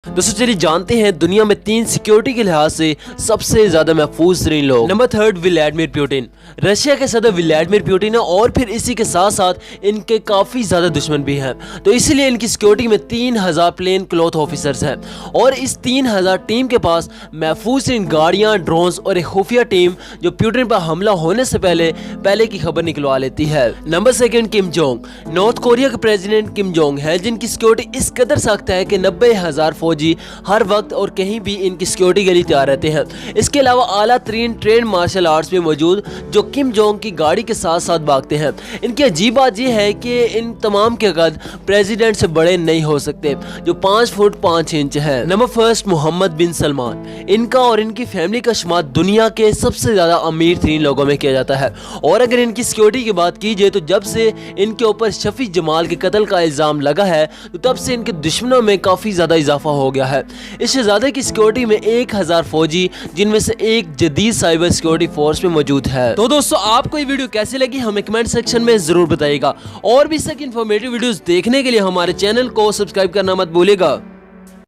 दोस्तों चलिए जानते हैं दुनिया में 3 सिक्योरिटी के लिहाज से सबसे ज्यादा महफूज तरीन लोग। Number 3 Vladimir Putin. रशिया के सदर व्लादिमीर पुतिन है और फिर इसी के साथ साथ इनके काफी ज्यादा दुश्मन भी हैं, तो इसीलिए इनकी सिक्योरिटी में 3000 प्लेन क्लॉथ ऑफिसर्स हैं और इस 3000 टीम के पास महफूज तरीन गाड़ियां, ड्रोन्स और एक खुफिया टीम जो पुतिन पर हमला होने से पहले की खबर निकलवा लेती है। Number 2 Kim Jong. North Korea के प्रेसिडेंट किम जोंग है जिनकी सिक्योरिटी इस कदर सख्त है कि 90,000 फौजी हर वक्त और कहीं भी इनकी सिक्योरिटी के लिए तैयार रहते हैं। इसके अलावा आला तरीन ट्रेन मार्शल आर्ट्स में मौजूद जो किम जोंग की गाड़ी के साथ साथ भागते हैं। इनकी अजीब बात यह है कि इन तमाम के कद प्रेसिडेंट से बड़े नहीं हो सकते जो 5 फुट 5 इंच है। नंबर 1 मोहम्मद बिन सलमान। इनका और इनकी फैमिली का शुमार दुनिया के सबसे ज्यादा अमीर तरीन लोगों में किया जाता है और अगर इनकी सिक्योरिटी की बात की जाए तो जब से इनके ऊपर शफी जमाल के कत्ल का इल्जाम लगा है तो तब से इनके दुश्मनों में काफी ज्यादा इजाफा हो गया है। इस शहजादे की सिक्योरिटी में 1000 फौजी जिनमें से एक जदीद साइबर सिक्योरिटी फोर्स में मौजूद है। तो दोस्तों आपको ये वीडियो कैसी लगी हमें कमेंट सेक्शन में जरूर बताइएगा और भी इस तरह की इंफॉर्मेटिव वीडियोस देखने के लिए हमारे चैनल को सब्सक्राइब करना मत भूलिएगा।